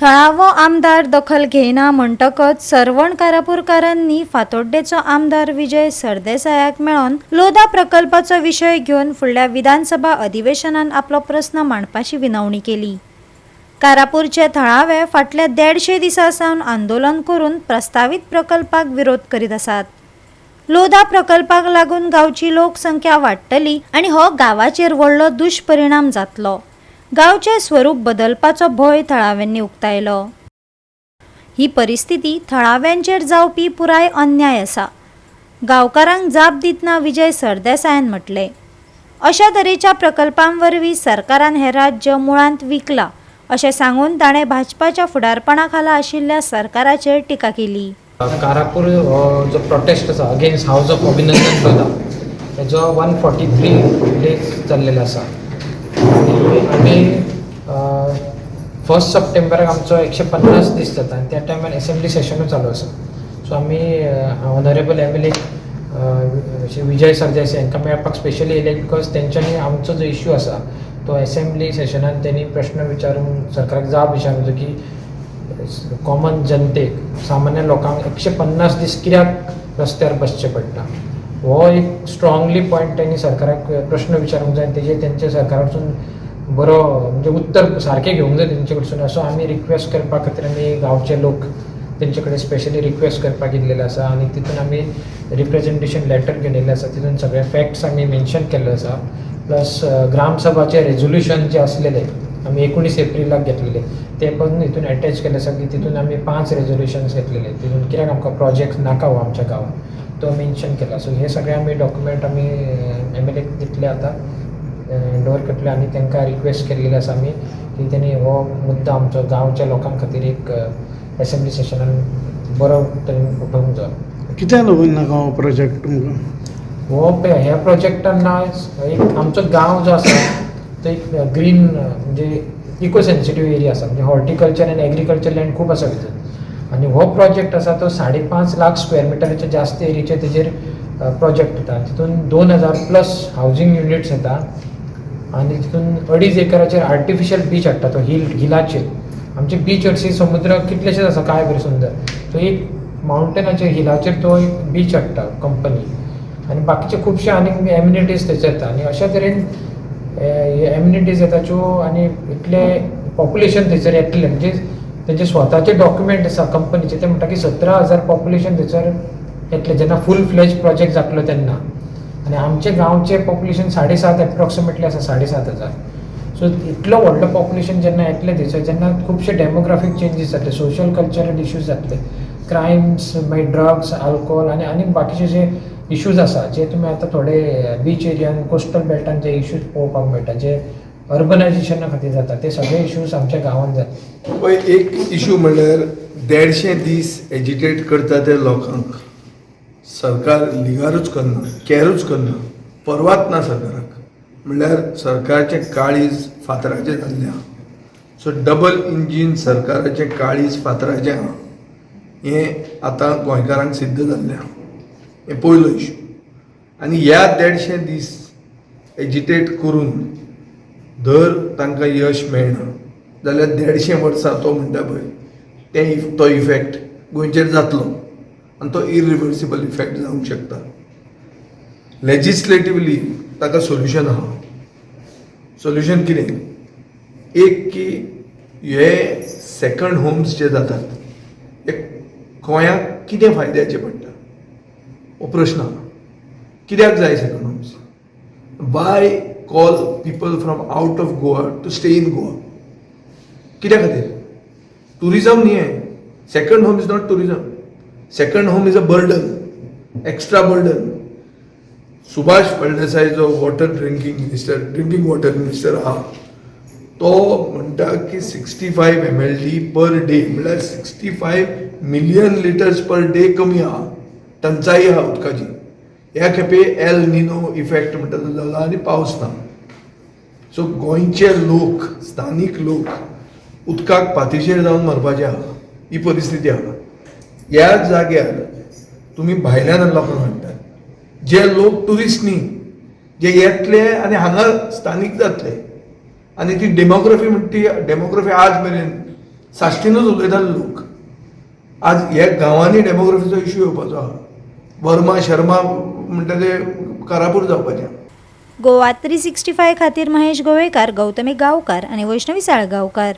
थळावो आमदार दखल घेयना म्हणटकच सरवण कारापूरकारांनी फातोड्डेचो आमदार विजय सरदेसायाक मेळोन लोधा प्रकल्पाचो विशय घेवन फुडल्या विधानसभा अधिवेशनात आपलो प्रस्न मांडपाची विनवणी केली. कारापूरचे थळावे फाटल्या 150 दिसां सावन आंदोलन करून प्रस्तावित प्रकल्पाक विरोध करीत आसात. लोधा प्रकल्पाक लागून गांवची लोकसंख्या वाडटली आनी हो गांवाचेर व्हडलो दुश्परिणाम जातलो. गांवचे स्वरूप बदलपाचो भंय थळाव्यांनी उक्तायलो. ही परिस्थिती थळाव्यांचेर जावपी पुराय अन्याय आसा. गांवकारांक जाप दितना विजय सरदेसायान म्हटले. अशा तरेच्या प्रकल्पांवरवीं सरकारान हें राज्य मुळांत विकला अशें सांगून ताणें भाजपाच्या फुडारपणा खाला आशिल्ल्या सरकाराचेर टिका केली. कारापूर जो प्रोटेस्ट आसा अगेन्स्ट हाऊस ऑफ अभिनंदन लोधा तेजो 143 डेज चल्लेलो आसा आनी 1 सप्टेंबराक आमचो 150 दीस जाता आनी त्या टायमार असेंब्ली सेशनूच चालू आसा. सो आमी ऑनरेबल MLA विजय सरदेसाय हांकां मेळपाक स्पेशली येयले बिकॉज तेंच्यांनी आमचो जो इश्यू आसा तो असेंब्ली सेशनान त्यांनी प्रश्न विचारून सरकाराक जाप विचारलो की कॉमन जनतेक सामान्य लोकांक 150 दीस कित्याक रस्त्यार बसचें पडटा हो एक स्ट्रॉंगली पॉयंट त्यांनी सरकाराक प्रश्न विचारूंक जाय. तेजे तेंचे सरकारासून बरो म्हणजे उत्तर सारकें घेवंक जाय तेंचे कडसून. असो आमी रिक्वेस्ट करपा खातीर आमी गांवचे लोक तेंचे कडेन स्पेशली रिक्वेस्ट करपाक येयल्लेले आसा आनी तितून आमी रिप्रेजेंटेशन लेटर केलेलें आसा. तितून सगळे फॅक्ट्स आमी मेन्शन केल्ले आसा. प्लस ग्रामसभाचे रेजोल्युशन जे असलेले आमी 19 एप्रिलाक घेतलेले ते पण हितून अटॅच केले आसा की तितून आमी 5 रेजोल्युशन्स घेतलेले. तितून कित्याक आमकां प्रोजेक्ट नाका हो आमच्या गांवांत तो मेन्शन केला. सो हे सगळे आमी डॉक्युमेंट आमी MLA दितले आतां हँडओवर करतले आनी तांकां रिक्वेस्ट केल्लेली आसा आमी की तेणी हो मुद्दो आमचो गांवच्या लोकां खातीर एक असेंब्ली सेशनान बरो तरेन उठोवंक जाय. कित्याक लागून नाका हो प्रोजेक्ट तुमकां? हो ह्या प्रोजेक्टान ना एक आमचो गांव जो आसा तो एक ग्रीन म्हणजे इको सेन्सिटीव एरिया आसा. म्हणजे हॉर्टिकल्चर आनी एग्रीकल्चर लँड खूब आसा भितर आनी हो प्रोजेक्ट आसा तो 5.5 लाख स्क्वेअर मिटराचे जास्त एरियाचे तेजेर प्रोजेक्ट येता. तितून 2000+ हावजींग युनिट्स येता आनी तितून 2.5 एकराचेर आर्टिफिशियल बीच हाडटा तो हिलाचेर. आमचे बीच हरशी समुद्र कितलेशेच आसा काय बरे सुंदर. तो एक माउंटेनाचेर हिलाचेर तो एक बीच हाडटा कंपनी आनी बाकीचे खुबशे आनी एम्युनिटीज थंयसर येता आनी अशा तरेन एम्युनिटीज येताच्यो आनी इतले पॉप्युलेशन थंयसर येतलें म्हणजे तेंचे स्वताचे डॉक्युमेंट आसा कंपनीचे ते म्हणटा की 17,000 पॉप्युलेशन थंयसर येतलें जेन्ना फूल फ्लेज प्रोजेक्ट जातलो तेन्ना. आनी आमचे गांवचे पॉप्युलेशन 7.5 एप्रॉक्सिमेटली आसा 7,500. सो इतलो व्हडलो पॉप्युलेशन जेन्ना येतलें थंयसर जेन्ना खुबशे डेमोग्राफीक चेंजीस जातले सोशल कल्चरल इश्यूज जातले क्रायम्स मागीर ड्रग्स अल्कोहोल आनी बाकीचे जे इश्यूज आसा जे तुमी आतां थोडे बीच एरियान कोस्टल बेल्टान जे इश्यूज पळोवपाक मेळटा जे अर्बनायझेशना खातीर जाता ते सगळे इश्यूज आमच्या गांवांत जाता. पळय एक इश्यू म्हणल्यार 150 दीस एजिटेट करता ते लोकांक सरकार लिगारूच करना कॅरूच करना परवाच ना सरकाराक. म्हणल्यार सरकारचें काळीज फातराचें जाल्लें आहा. सो डबल इंजीन सरकाराचें काळीज फातराचें आहा हें आतां गोंयकारांक सिद्ध जाल्लें आहा. हें पयलो इश्यू. आनी ह्या 150 दीस एजिटेट करून धर तांकां यश मेळना जाल्यार 150 वर्सां तो म्हणटा पळय तो इफेक्ट गोंयचेर जातलो आनी तो इरिवर्सिबल इफेक्ट जावंक शकता. लेजिस्लेटिवली ताका सोल्युशन आहा. सोल्युशन कितें? एक की हे सेकंड होम्स जे जातात हे गोंयांक कितें फायद्याचे पडटा हो प्रश्न आहा. कित्याक जाय second homes? Why call people from out of Goa to stay in Goa? कित्या खातीर? टुरिजम न्ही हें. Second home is not tourism. Second home is a burden, extra burden. Subhash Phaldesai जो ड्रिंकिंग वॉटर मिनिस्टर आहा तो म्हणटा की 65 mld पर डे म्हळ्यार 65 मिलियन लिटर्स पर डे कमी आहा. टंचाई आहा उदकाची. ह्या खेपे एल निनो इफेक्ट म्हणटा तो जाला आनी पावस ना. सो गोंयचे लोक स्थानीक लोक उदकाक पातीशेर जावन मरपाचे आहा. ही परिस्थिती आहा. ह्या जाग्यार तुमी भायल्यान लोकांक हाडटात जे लोक टुरिस्ट न्ही जे येतले आनी हांगा स्थानीक जातले आनी ती डेमोग्राफी म्हणटा ती डेमोग्राफी आज मेरेन साश्टीनूच उलयताले लोक. आज ह्या गांवांनी डेमोग्राफीचो इश्यू येवपाचो आहा. वर्मा शर्मा म्हणटा ते कारापूर जावपाचें. गोवा 365 खातीर महेश गोवेकार, गौतमी गांवकार आनी वैष्णवी साळगांवकार.